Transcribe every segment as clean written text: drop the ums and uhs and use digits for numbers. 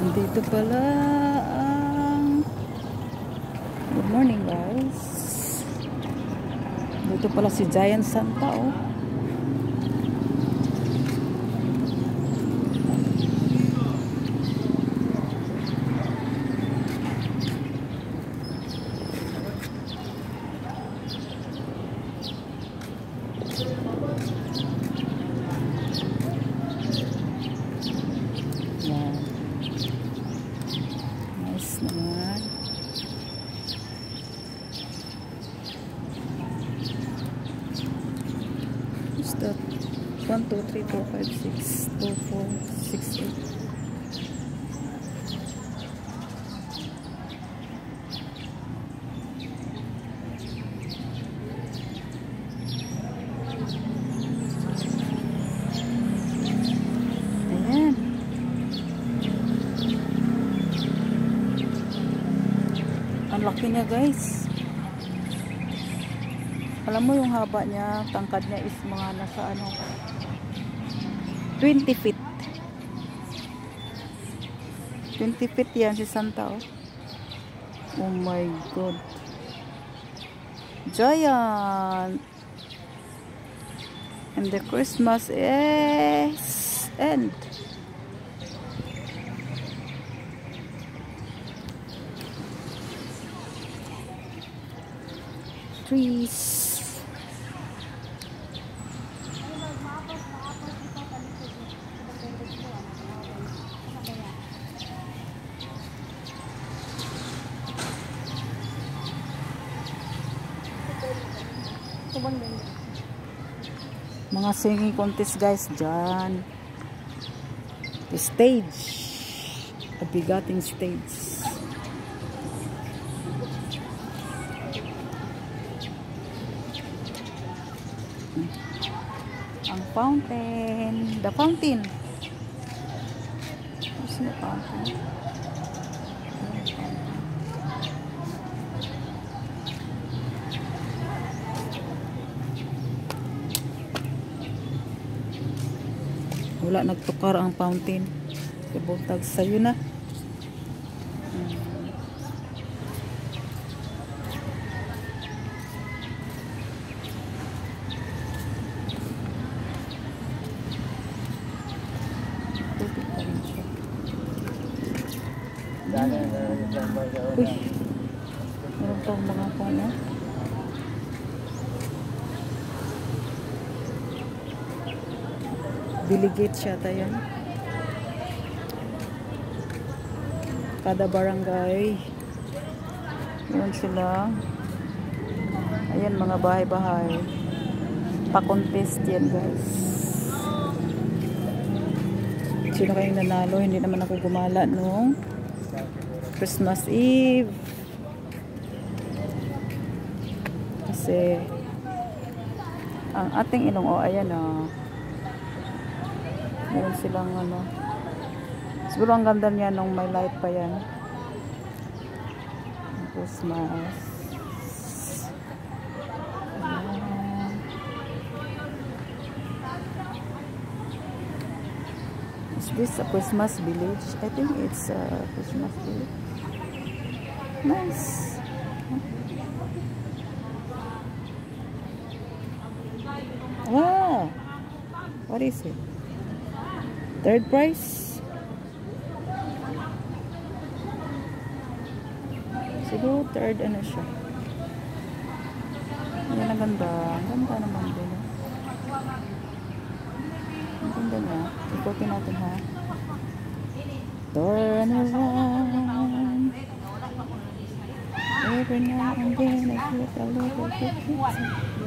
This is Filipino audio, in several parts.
Dito pala ang good morning guys. Dito pala si Giant Santa oh. Yan. Nice naman. Stop. 1, 2, 3, 4, 5, 6, 2, 4, 6, 8. Ayan. Ang laki niya guys. Alam mo yung haba niya, tangkad niya is mga nasa ano 20 feet. 20 feet yan si Santa oh. Oh my god. Giant. And the Christmas is end. Trees. Mga singing contest guys dyan. The stage. A bigating stage. Ang fountain. The fountain. What's the fountain? Wala nagtukar ang fountain. Ibutag sa'yo na. Uy. Meron pang mga pala. Delegate siya tayo. Kada barangay meron sila. Ayan mga bahay-bahay. Pa-contest yan guys. Sino kayong nanalo? Hindi naman ako gumala nung Christmas Eve. Kasi ang ating Ilonggo, ayan o. Meron silang ano. Siguro ang ganda niya nung may light pa yan. Christmas. Is this a Christmas village? I think it's a Christmas village. Nice. Ah, what is it? Third prize? Siguro third ano siya. Yan ang ganda. Ang ganda naman din. Ang ganda niya. Ikotin natin ha. Turn around. Every now and then I get a little bit.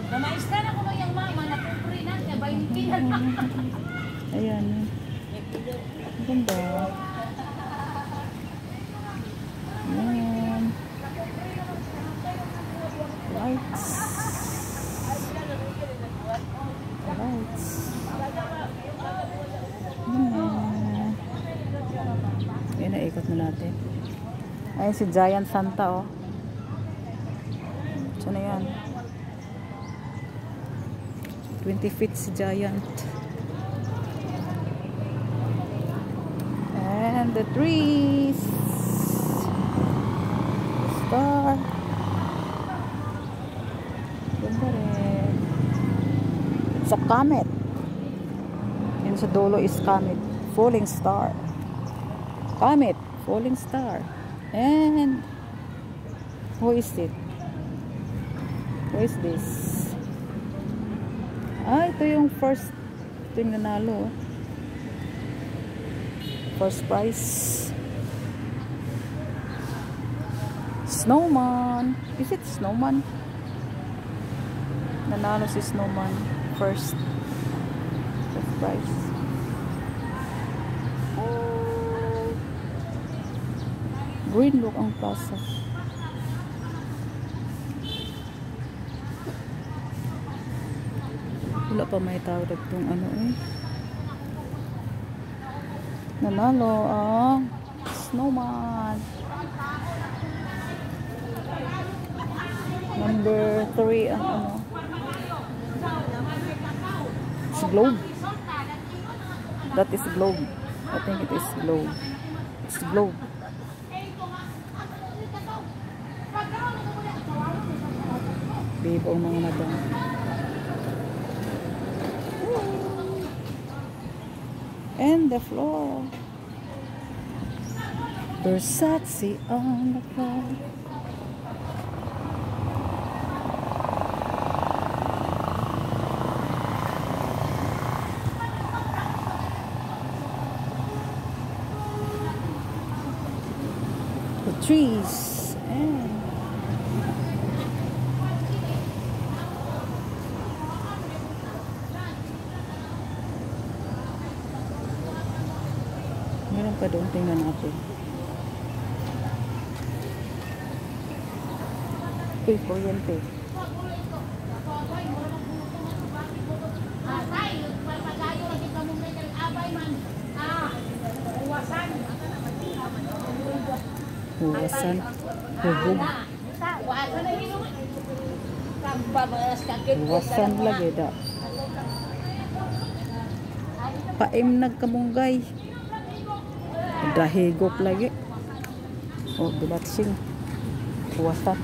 Namaista na ko yung mama na kupri na niya ba yung kilan. Ayan. Ang ganda. Ayan. Lights. Lights. Ayan, naikot na natin. Ayan si Giant Santa oh. Saan na yan? 20 feet si Giant. And the trees. Star. Ganda rin. It's a comet. Yun sa dulo is comet. Falling star. Comet. Falling star. And who is it? Who is this? Ah, ito yung first. Ito yung nanalo. First prize. Snowman. Is it snowman? Nanalo si snowman. First prize. Oh. Green look ang plaza. Wala pa may tawag itong ano eh. Nanalo ang snowman. Number 3 ang ano. It's globe. That is globe. I think it is globe. It's globe. Bibo ang mga madam. And the floor. Versace on the floor. The trees and meron pa doon, tingnan natin. Uy, kuryente. Huwasan. Hubog. Huwasan lagi da. Paim nagkamunggay. Dahigop lagi. Oh, bilatsing. Huwasan.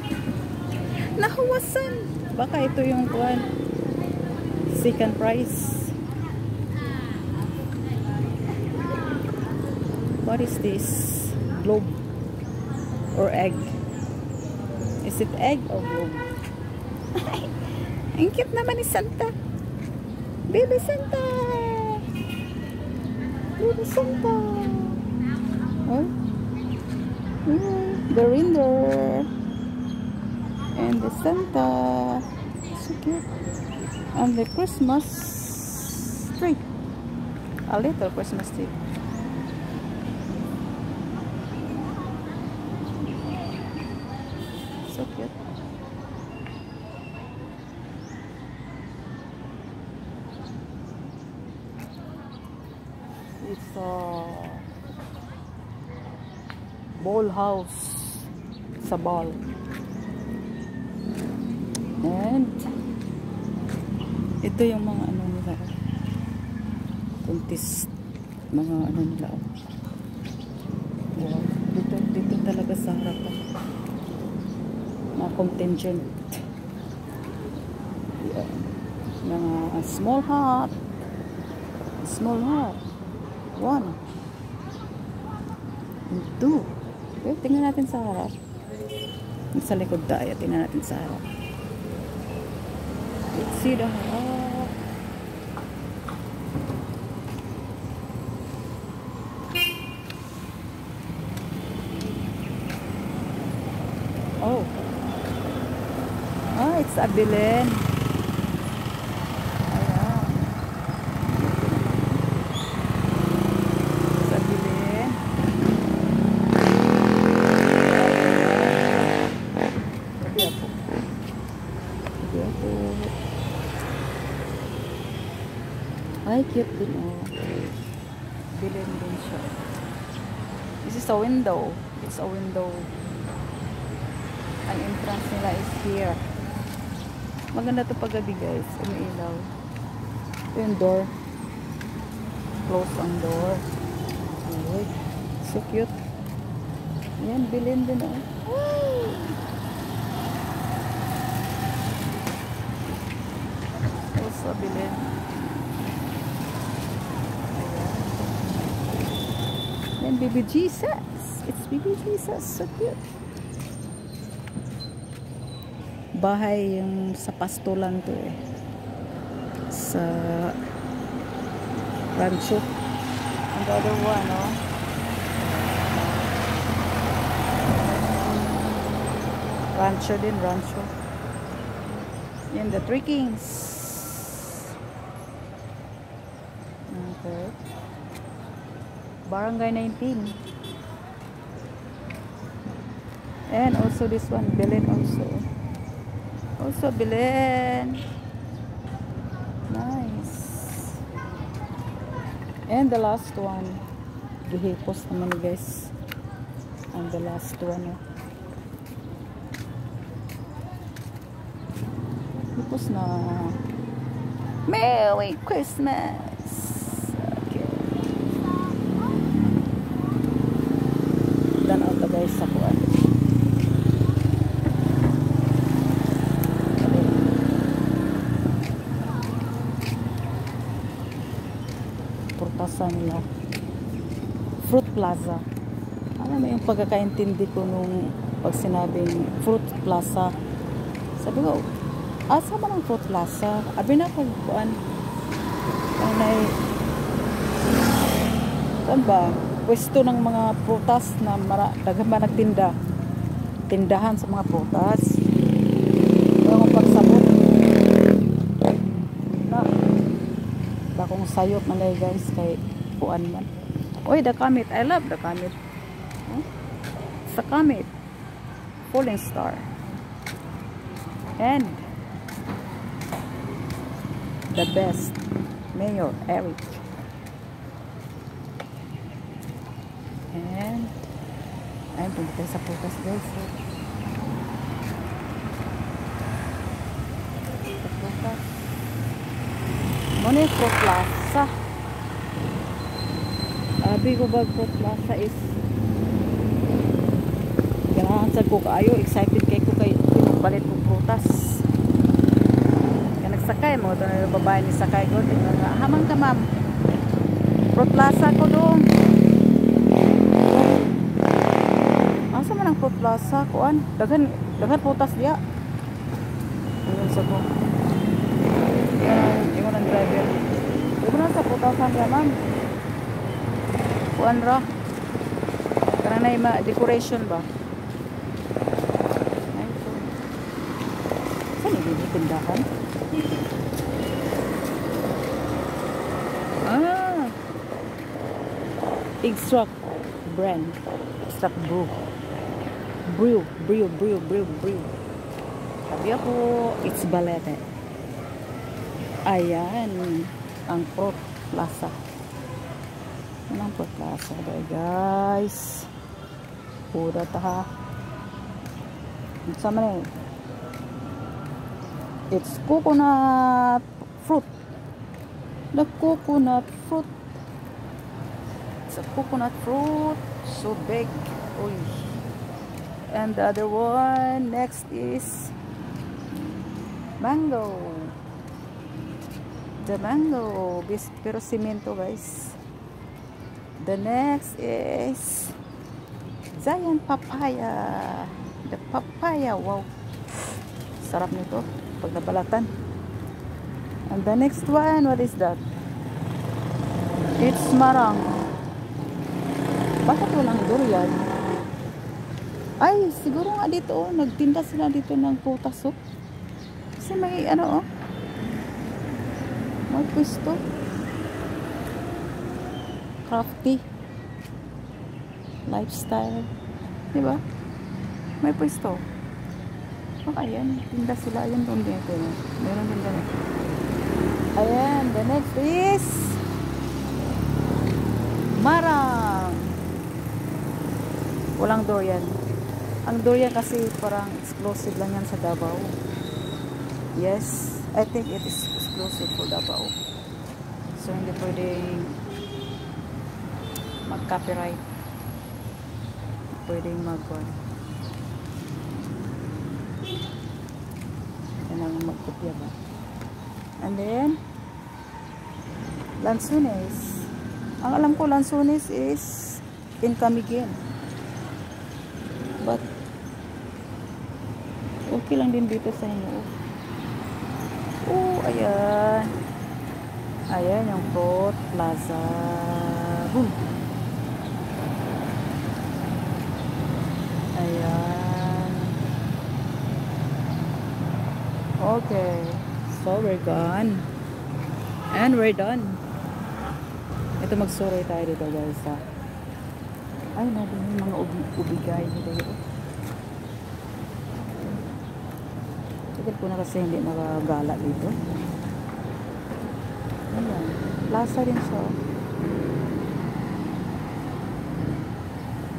Nahuwasan. Baka ito yung kuwan. Second prize. What is this? Globe. Or egg? Is it egg or globe? Ang cute naman ni Santa. Baby Santa. Baby Santa. Oh. The reindeer. And the Santa. So cute. And the Christmas tree. A little Christmas tree. So cute. It's a ball house sa ball. And ito yung mga ano nila. Contest. Mga ano nila. Wow. Dito talaga sa harapan. Mga contingent. Yeah. Mga small hat. Small hat. 1 and 2. Okay, tingnan natin sa harap. Sa likod tayo. Tingnan natin sa harap. Let's see the harap. Oh. Ah, it's a Belen. Ayan. It's a Belen. Lagi ako. Ay, cute din oh. Belen din siya. This is a window. It's a window. Ang entrance nila is here. Maganda to paggabi guys. Umiilaw. Ito yung door. Close ang door. Okay. So cute. Yan, bilhin din oh. Also bilhin. Yan, baby Jesus. It's baby Jesus. So cute. Bahay yung sa pastulan to eh. Sa rancho. And the other one, oh. Rancho din, rancho. Yan, the Three Kings. Okay. Barangay 19. And also this one, Belen also. Also Belen. Nice. And the last one. Gihipos naman guys. And the last one. Oh. Hipos na. Merry Christmas. Okay. Done out the guys sa kuwan. Purtasan nila. Fruit Plaza. Ano na yung pagkakaintindi ko nung pag sinabing Fruit Plaza. Sabi ko, asa man ang Fruit Plaza? Abi na kung kuan. Saan ba? Pwesto ng mga prutas na daghan ba nagtinda. Tindahan sa mga prutas. Yung pagsabot. Na. Bakong sayot man guys kay kuan man. Oy, the comet. I love the comet. Huh? Sa comet. Falling star. And the best Mayor Eric. And ayun, punta tayo sa prutas guys. Sa prutas. Ano yung Fruit Plaza? Abi ko ba Fruit Plaza is ganahan sa ko kaayo. Excited kay ko kay balit ko prutas. Kaya nagsakay mo ito na yung babae ni sakay ko. Hamang ka ma'am. Fruit Plaza ko doon. Asa man ang Fruit Plaza kuan? Daghan prutas diya. Ayun sa ko. Ingon ang driver. Ibo na sa prutasan ka ma'am. Kuan ra. Karang na decoration ba? Saan yung tindahan? Ah! Extract brand. Extract brew. Brew. Sabi ako, it's Balete. Ayan. Ang Fruit Plaza. Ang Fruit Plaza. Guys. Pura ta ha. Sama na it's coconut fruit. The coconut fruit. It's a coconut fruit. So big. Uy. And the other one. Next is mango. The mango. Pero simento guys. The next is giant papaya. The papaya. Wow. Sarap nito. Pag nabalatan. And the next one, what is that? It's marang. Bakit walang durian? Ay, siguro nga dito, oh, nagtinda sila dito ng prutas, oh. Kasi may, ano, oh. May pwesto. Crafty. Lifestyle. Diba? May pwesto. Baka yan, tinda sila. Ayan doon dito. Meron din doon. Ayan, the next is marang. Walang durian. Ang durian kasi parang exclusive lang yan sa Davao. Yes, I think it is exclusive for Davao. So hindi pwedeng mag-copyright. pwedeng yan ang magkopya ba. And then Lanzones. Ang alam ko Lanzones is in Camiguin. But okay lang din dito sa inyo. Oh, ayan. Ayan yung Fruit Plaza. Boom. Ayan. Okay. So we're gone. And we're done. Ito magsuroy tayo dito guys ha. Ay, natin yung mga ubigay dito. Tigil ko na kasi hindi nakagala dito. Ayan. Plaza rin siya.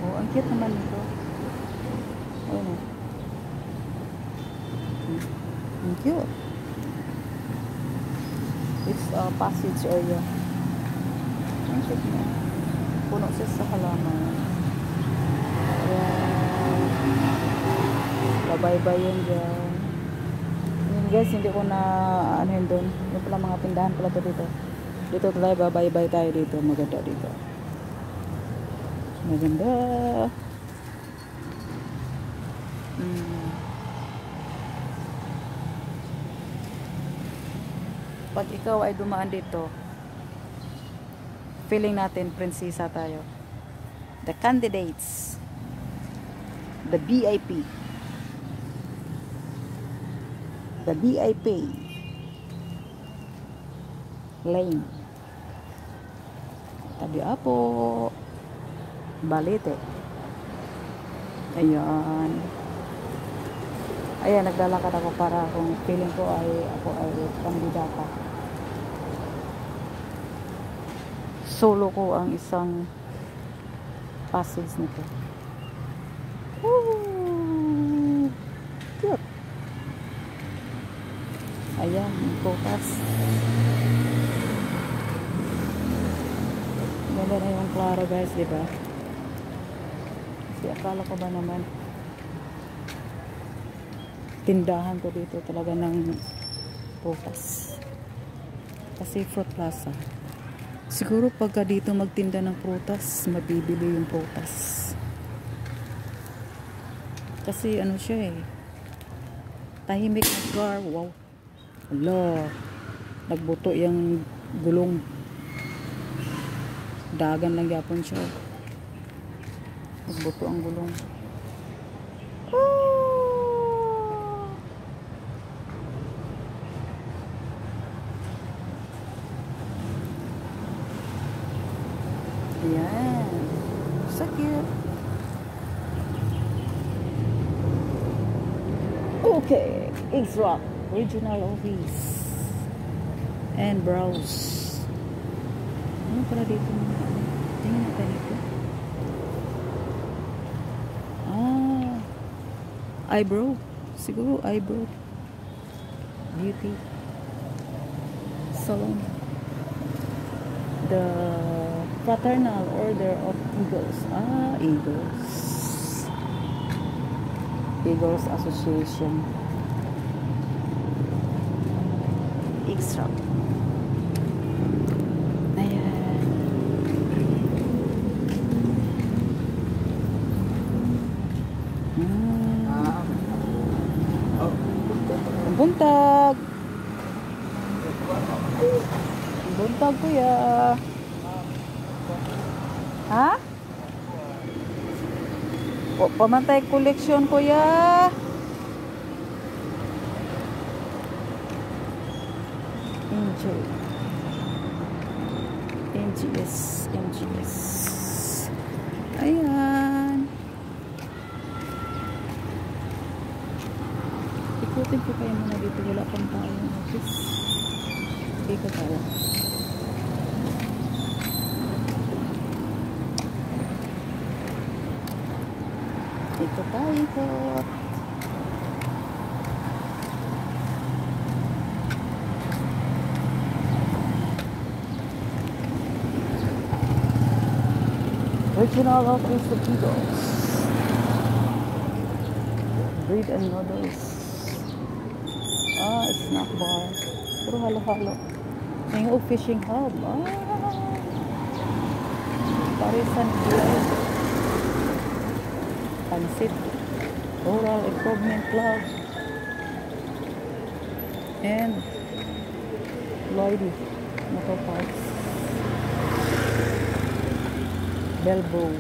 Oh, ang cute naman ito. Ayan o. Ang cute. It's a passage area. Ang cute na. Puno siya sa halaman. Ayan. Babay-bay yun dyan. Yun guys, hindi ko na ano yun doon. Yung pala mga tindahan pala to dito. Dito tayo, babay-bay tayo dito. Maganda dito. Maganda. Pag ikaw ay dumaan dito, feeling natin prinsesa tayo. The candidates, the VIP, lane, Tabi Apo, Balete. Ayan. Ayan, naglalakad ako para kung feeling ko ay ako ay kandidata. Solo ko ang isang passage nito. Woo! Cute. Ayan, focus. Ganda na yung klaro guys, diba? Kasi akala ko ba naman tindahan ko dito talaga ng prutas. Kasi Fruit Plaza. Siguro pagka dito magtinda ng prutas, mabibili yung prutas. Kasi ano siya eh. Tahimik na lugar. Wow. Ala. Nagbuto yung gulong. Dagan lang yapon siya. Nagbuto ang gulong. Ayan. So cute. Okay. X-Rock. Regional Office. And browse. Ano pala dito? Tingnan natin ito. Ah. Eyebrow. Siguro eyebrow. Beauty. Salon. The Fraternal Order of Eagles. Ah, Eagles. Eagles Association. Extra. Ayan. Buntag. Buntag kuya. Ha? O, pamantay koleksyon kuya. NGS. Ayan. Ikutin ko kayo muna dito. Wala pang tao yung office. Hindi ko tayo. Ito tayo. Original office of Eagles. Bread and noodles. Snack bar. Puro halo-halo. Yung fishing hub. Parisan Village. Pansit. Oral Improvement Club. And Lloydie Motor Parts. Belbo.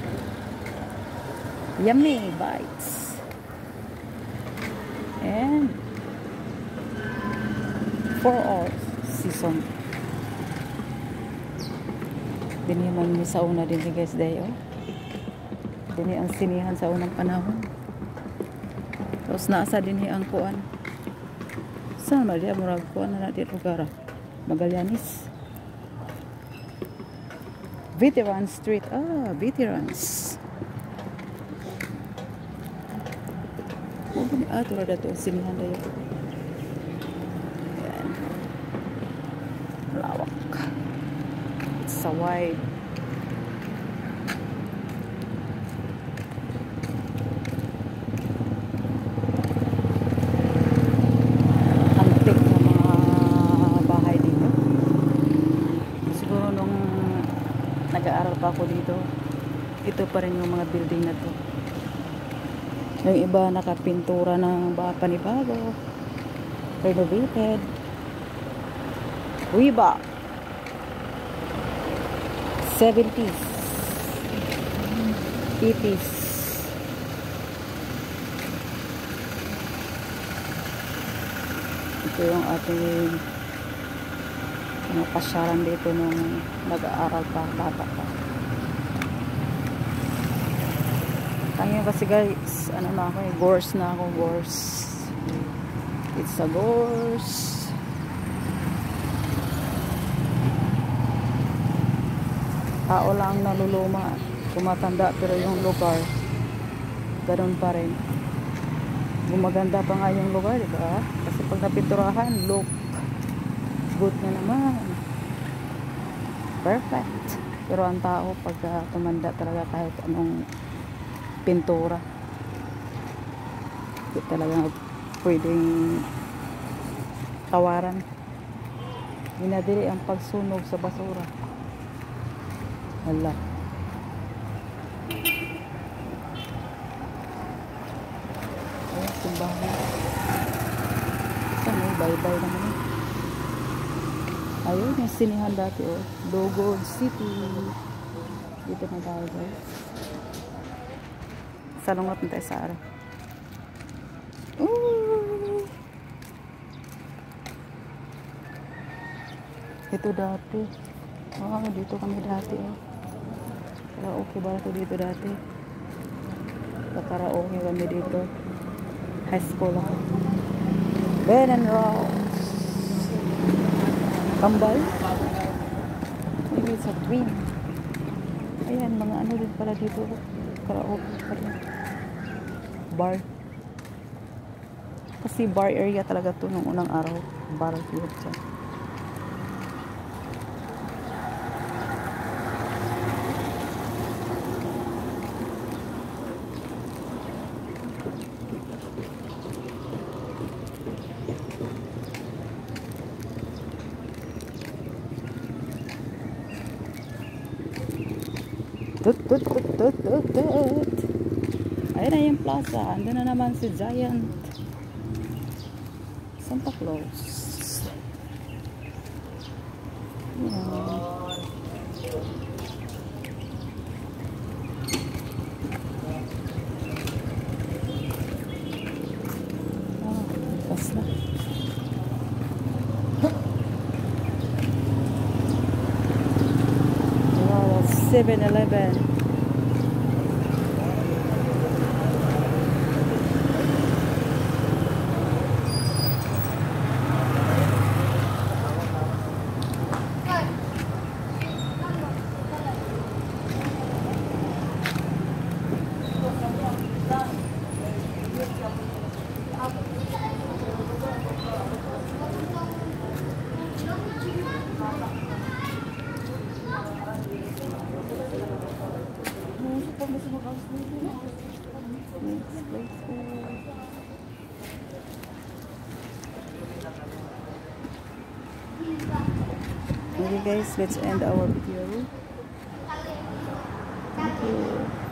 Yummy bites. And 4 hours season. Dini man mi sa una din guys dayo. Dini ang sinihan sa unang panahon. Tapos nasa dinhi ang kuan. Saan ba diya murag kuan na natin lugar? Magallanes. Veteran Street. Veterans. Tura dato sinihan dayo. Ayan. Lawak. It's so wide. Antik na mga bahay dito. Siguro nung nag-aaral pa ako dito, ito pa rin yung mga building na to. Yung iba nakapintura ng panibago, renovated. Iba 70s 80s. Ito yung ating pasyaran dito nung nag-aaral pa, bata pa. Ngayon kasi guys, ano na ako, gorse na ako, gorse. It's a gorse. Tao lang naluluma, tumatanda, pero yung lugar ganun pa rin. Gumaganda pa nga yung lugar, diba? Kasi pag napinturahan, look good na naman. Perfect. Pero ang tao pag tumanda talaga kahit anong pintura, hindi talaga pwedeng tawaran. Dinadili ang pagsunog sa basura. Hala. Ayan, simbahan. Saan may bye-bye naman eh. Ayun, yung sinihan dati oh. Lugod City. Dito na tayo guys. Salungat na tayo sa araw. Ito dati. Dito kami dati. Karaoke ba ito dito dati? Karaoke kami dito. High school ako. Ben and Rose. Kambal. Maybe it's a twin. Ayan, mga ano din pala dito. Karaoke pala. Bar. Kasi bar area talaga to nung unang araw. Bar field siya. Ayun na yung plaza. Andun na naman si Giant Santa Claus. Pas na. 7-Eleven. Next places. Okay guys, let's end our video. Thank you.